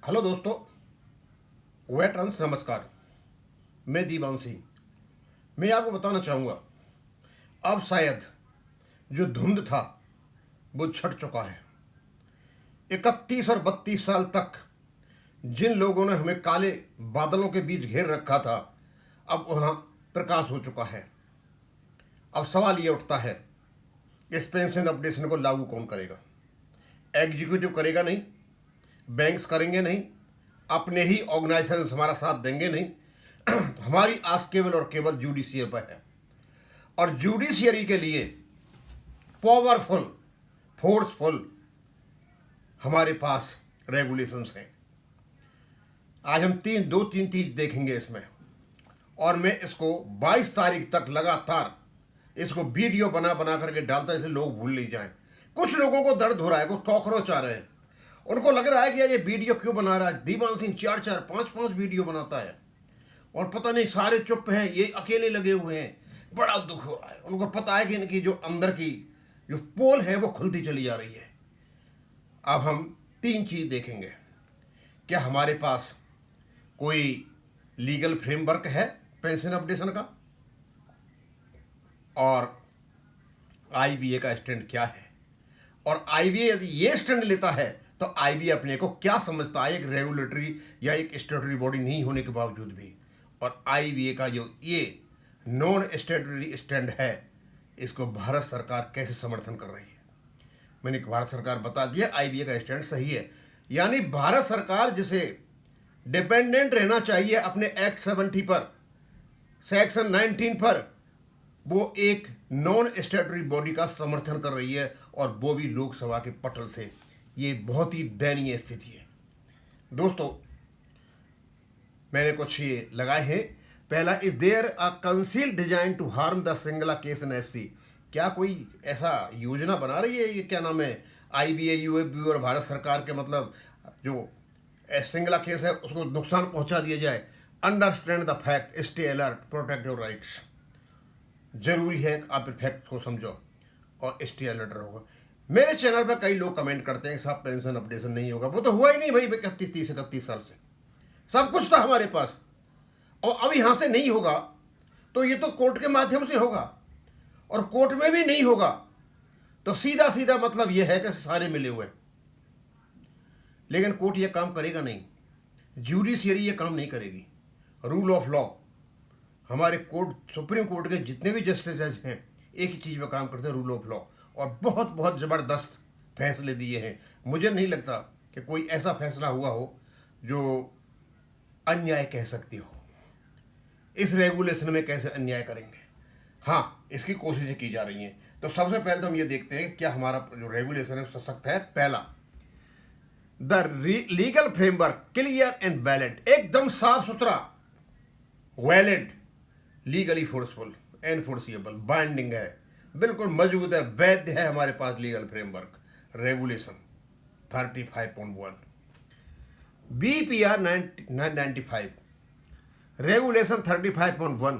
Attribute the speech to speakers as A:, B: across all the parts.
A: Hello दोस्तों, veterans नमस्कार। मैं दीवान सिंह। मैं आपको बताना चाहूँगा, अब शायद जो धुंध था वो छट चुका है। 31 और 32 साल तक जिन लोगों ने हमें काले बादलों के बीच घेर रखा था, अब वहाँ प्रकाश हो चुका है। अब सवाल ये उठता है, इस पेंशन अपडेशन को लागू कौन करेगा? एग्जीक्यूटिव करेगा नहीं, बैंक्स करेंगे नहीं, अपने ही ऑर्गेनाइजेशन हमारा साथ देंगे नहीं। हमारी आस केवल और केवल जुडिशियल पर है, और जुडिशियरी के लिए पावरफुल, फोर्सफुल हमारे पास रेगुलेशंस हैं। आज हम दो तीन चीज देखेंगे इसमें, और मैं इसको 22 तारीख तक लगातार इसको वीडियो बना बना करके डालता, जैसे लोग भूल नहीं जाएं। कुछ लोगों को दर्द हो रहा है, कुछ कॉकरोच आ रहे हैं, उनको लग रहा है कि यार ये वीडियो क्यों बना रहा है। दीवान सिंह 4-4, 5-5 वीडियो बनाता है और पता नहीं सारे चुप हैं, ये अकेले लगे हुए हैं। बड़ा दुख हो रहा है। उनको पता है कि इनकी जो अंदर की जो पोल है वो खुलती चली जा रही है। अब हम 3 चीज देखेंगे। क्या हमारे पास कोई लीगल फ्रेमवर्क है पेंशन अपडेशन का, और आईबीए का स्टैंड क्या है, और आईबीए यदि ये स्टैंड लेता है तो आईबीए अपने को क्या समझता है, एक रेगुलेटरी या एक स्टैट्यूटरी बॉडी नहीं होने के बावजूद भी। और आईबीए का जो ये नॉन स्टैट्यूटरी स्टैंड है, इसको भारत सरकार कैसे समर्थन कर रही है। मैंने भारत सरकार बता दिया आईबीए का स्टैंड सही है। यानी भारत सरकार जिसे डिपेंडेंट रहना चाहिए अपने एक्ट 70 पर, सेक्शन 19 पर, वो एक नॉन स्टैट्यूटरी बॉडी का समर्थन कर रही है, और वो भी लोकसभा के पटल से। ये बहुत ही दयनीय स्थिति है दोस्तों। मैंने कुछ ये लगाए हैं। पहला, is there a concealed design to harm the Singla case in SC. क्या कोई ऐसा योजना बना रही है, ये क्या नाम है, आईबीए, यूएबी और भारत सरकार के, मतलब जो सिंगला केस है उसको नुकसान पहुंचा दिया जाए। Understand the fact, stay alert, protect your rights. जरूरी है आप फैक्ट को समझो और स्टे अलर्ट रहोगा। मेरे चैनल पर कई लोग कमेंट करते हैं साहब पेंशन अपडेशन नहीं होगा। वो तो हुआ ही नहीं भाई, 31 साल से सब कुछ था हमारे पास, और अब यहां से नहीं होगा तो ये तो कोर्ट के माध्यम से होगा, और कोर्ट में भी नहीं होगा तो सीधा सीधा मतलब यह है कि सारे मिले हुए। लेकिन कोर्ट ये काम करेगा नहीं, जुडिशियरी ये काम नहीं करेगी। रूल ऑफ लॉ, हमारे कोर्ट, सुप्रीम कोर्ट के जितने भी जस्टिस हैं एक ही चीज में काम करते हैं, रूल ऑफ लॉ, और बहुत बहुत जबरदस्त फैसले दिए हैं। मुझे नहीं लगता कि कोई ऐसा फैसला हुआ हो जो अन्याय कह सकती हो। इस रेगुलेशन में कैसे अन्याय करेंगे? हाँ, इसकी कोशिशें की जा रही हैं। तो सबसे पहले तो हम ये देखते हैं कि क्या हमारा जो रेगुलेशन है सशक्त है। पहला, the legal framework clear and valid, एकदम साफ सुथरा, valid, legally forceful, enforceable, binding है, बिल्कुल मजबूत है, वैध है हमारे पास duly framework. Regulation 35.1, BPR 995, regulation 35.1,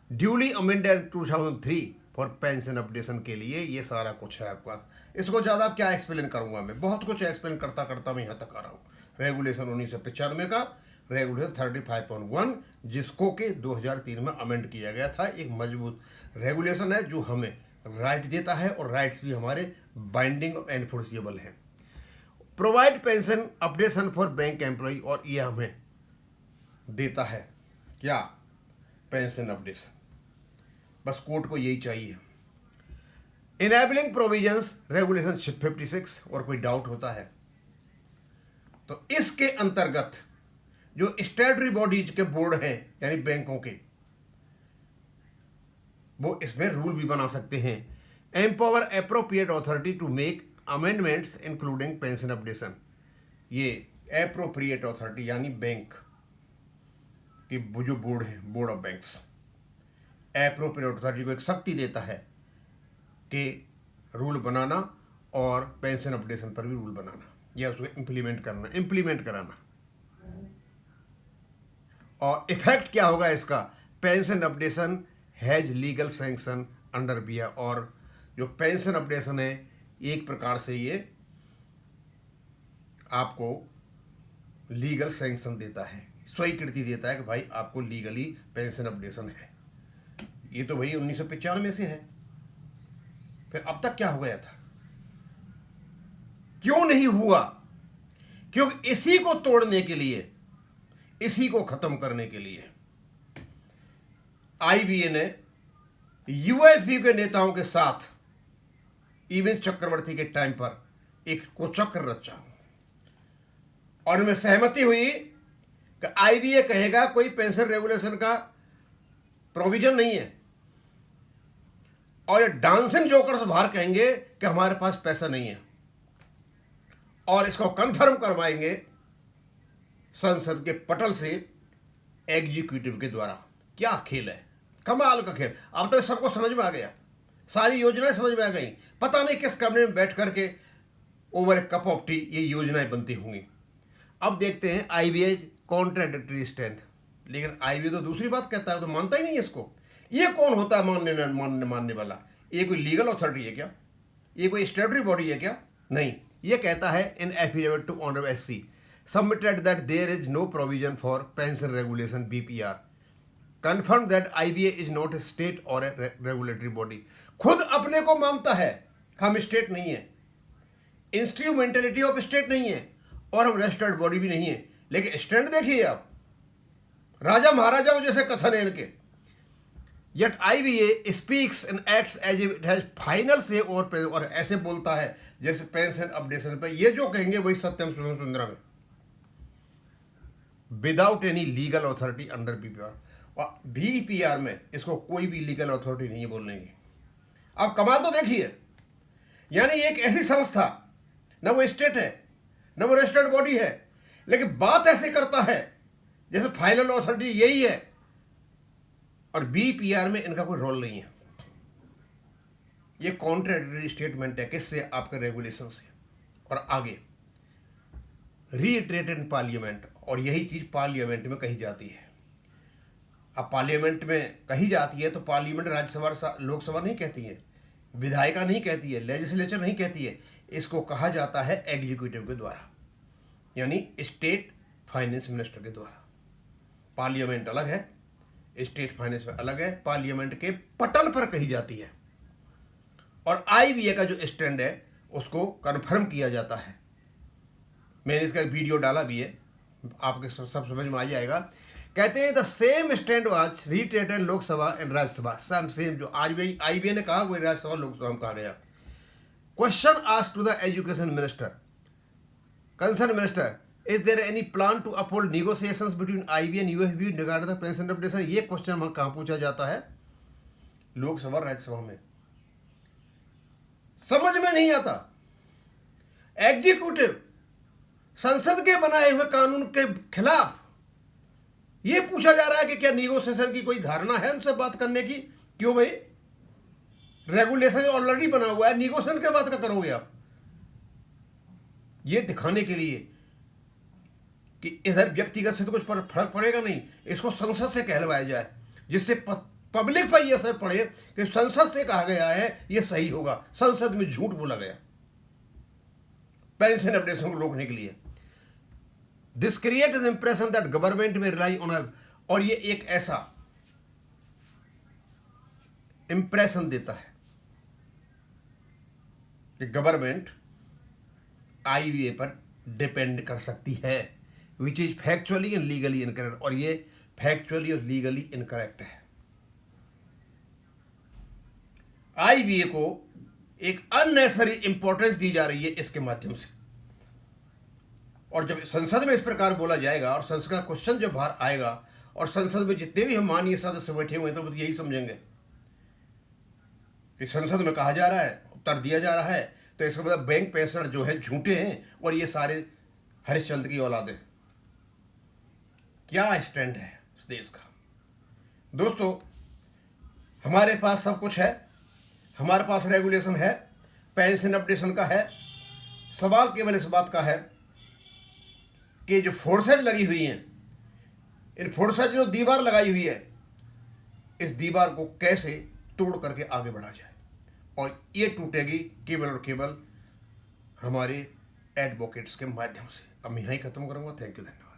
A: duly amended 2003 for pension updation के लिए। ये सारा कुछ है आपके पास। इसको ज़्यादा क्या एक्सप्लेन करूंगा, मैं बहुत कुछ एक्सप्लेन करता करता मैं यहाँ तक आ रहा हूँ। रेगुलेशन 1995 का, रेगुलेशन 35.1, जिसको कि 2003 में अमेंड किया गया था। एक मजबूत रेगुलेशन है जो हमें राइट देता है, और राइट्स भी हमारे बाइंडिंग और एनफोर्सिएबल हैं। Provide pension updation for bank employ, और ये हमें देता है क्या, पेंशन अपडेशन। बस कोर्ट को यही चाहिए। इनेबलिंग प्रोविजंस, रेगुलेशन 56, और कोई डाउट होता है तो इसके अंतर्गत जो स्टैट्यूटरी बॉडीज के बोर्ड हैं यानी बैंकों के, वो इसमें रूल भी बना सकते हैं। Empower appropriate authority to make amendments including pension updation. ये एप्रोप्रिएट अथॉरिटी यानी बैंक की जो बोर्ड है, board of banks, appropriate authority को एक शक्ति देता है कि रूल बनाना, और पेंशन अपडेशन पर भी रूल बनाना, या उसको इम्प्लीमेंट कराना। और इफेक्ट क्या होगा इसका, pension updation has legal sanction under बिया। और जो पेंशन अपडेशन है एक प्रकार से ये आपको लीगल सैंक्शन देता है, स्वीकृति देता है कि भाई आपको लीगली पेंशन अपडेशन है। ये तो भाई 1995 से है। फिर अब तक क्या हो गया था, क्यों नहीं हुआ? क्योंकि इसी को तोड़ने के लिए, इसी को खत्म करने के लिए आईबीए ने यूएफबी के नेताओं के साथ इवेंट चक्रवर्ती के टाइम पर एक कुचक्र रचा और उनमें सहमति हुई कि आईबीए कहेगा कोई पेंशन रेगुलेशन का प्रोविजन नहीं है, और ये डांसिंग जोकर्स बाहर कहेंगे कि हमारे पास पैसा नहीं है, और इसको कंफर्म करवाएंगे संसद के पटल से एग्जीक्यूटिव के द्वारा। क्या खेल है, कमाल का खेल। अब तो सबको समझ में आ गया, सारी योजनाएं समझ में आ गई। पता नहीं किस कमरे में बैठ करके over A cup of T ये योजनाएं बनती होंगी। अब देखते हैं आईबीए कॉन्ट्राडिक्टरी स्टैंड। लेकिन आईबीए तो दूसरी बात कहता है, तो मानता ही नहीं है इसको। ये कौन होता है मानने वाला? ये कोई लीगल अथॉरिटी है क्या? ये कोई स्टेटरी बॉडी है क्या? नहीं। ये कहता है in affidavit to honourable SC submitted that there is no provision for pension regulation BPR, confirm that IBA is not a state और ए रेगुलेटरी बॉडी। खुद अपने को मानता है हम स्टेट नहीं है, इंस्ट्रूमेंटेलिटी ऑफ स्टेट नहीं है, और हम रजिस्टर्ड बॉडी भी नहीं है। लेकिन स्टैंड देखिए आप, राजा महाराजाओं जैसे कथन है इनके। Yet IBA speaks and acts as if it has final say और ऐसे बोलता है जैसे पेंशन अपडेशन पे ये जो कहेंगे वही सत्यम शिवम सुंदरम है, without any legal authority under BPR. और बीपीआर में इसको कोई भी लीगल अथॉरिटी नहीं बोलने की। अब कमाल तो देखिए, यानी एक ऐसी संस्था, न वो स्टेट है न वो रजिस्टर्ड बॉडी है, लेकिन बात ऐसे करता है जैसे फाइनल अथॉरिटी यही है, और बीपीआर में इनका कोई रोल नहीं है। ये कॉन्ट्राडिक्टरी स्टेटमेंट है, किससे? आपके रेगुलेशन से। और आगे रीइटरेटेड इन पार्लियामेंट, और यही चीज पार्लियामेंट में कही जाती है। अब पार्लियामेंट में कही जाती है तो पार्लियामेंट राज्यसभा लोकसभा नहीं कहती है, विधायिका नहीं कहती है, लेजिस्लेचर नहीं कहती है, इसको कहा जाता है एग्जीक्यूटिव के द्वारा, यानी स्टेट फाइनेंस मिनिस्टर के द्वारा। पार्लियामेंट अलग है, स्टेट फाइनेंस में अलग है, पार्लियामेंट के पटल पर कही जाती है। और आईबीए का जो स्टैंड है उसको कंफर्म किया जाता है। मैंने इसका वीडियो डाला भी है, आपके सब समझ में आ जाएगा। कहते हैं the same stand was reiterated Lok Sabha and Rajya Sabha, same जो आईबीए ने कहा वही राज्यसभा लोकसभा में कहा गया। Question asked to the education minister, concern minister, is there any plan to uphold negotiations between IBA and UFB regarding the pension updation. ये question वहां कहां पूछा जाता है? लोकसभा राज्यसभा में। समझ में नहीं आता, एग्जीक्यूटिव संसद के बनाए हुए कानून के खिलाफ ये पूछा जा रहा है कि क्या नेगोशिएशन की कोई धारणा है उनसे बात करने की? क्यों भाई, रेगुलेशन ऑलरेडी बना हुआ है, नेगोशिएशन के बात का करोगे आप? ये दिखाने के लिए कि इधर व्यक्तिगत से तो कुछ फर्क पड़ेगा नहीं, इसको संसद से कहलवाया जाए, जिससे पब्लिक पर यह असर पड़े कि संसद से कहा गया है यह सही होगा, संसद में झूठ बोला गया पेंशन अपडेशन को रोकने के लिए। This create is impression that government में रिलाई ऑन, और ये एक ऐसा इंप्रेशन देता है कि गवर्नमेंट आईबीए पर डिपेंड कर सकती है, which is factually and legally incorrect, और ये फैक्चुअली और लीगली इनकरेक्ट है। आईबीए को एक अननेसेसरी इंपॉर्टेंस दी जा रही है इसके माध्यम से, और जब संसद में इस प्रकार बोला जाएगा और संसद का क्वेश्चन जब बाहर आएगा और संसद में जितने भी हम माननीय सदस्य बैठे हुए हैं तो यही समझेंगे कि संसद में कहा जा रहा है, उत्तर दिया जा रहा है, तो इसका मतलब बैंक पेंशनर जो है झूठे हैं और ये सारे हरिश्चंद्र की औलाद है। क्या स्टैंड है इस देश का? दोस्तों, हमारे पास सब कुछ है, हमारे पास रेगुलेशन है, पेंशन अपडेशन का है। सवाल केवल इस बात का है कि जो फोर्सेज लगी हुई हैं, इन फोर्सेज जो दीवार लगाई हुई है, इस दीवार को कैसे तोड़ करके आगे बढ़ा जाए, और ये टूटेगी केवल और केवल हमारे एडवोकेट्स के माध्यम से। अब मैं यहीं ख़त्म करूँगा। थैंक यू, धन्यवाद।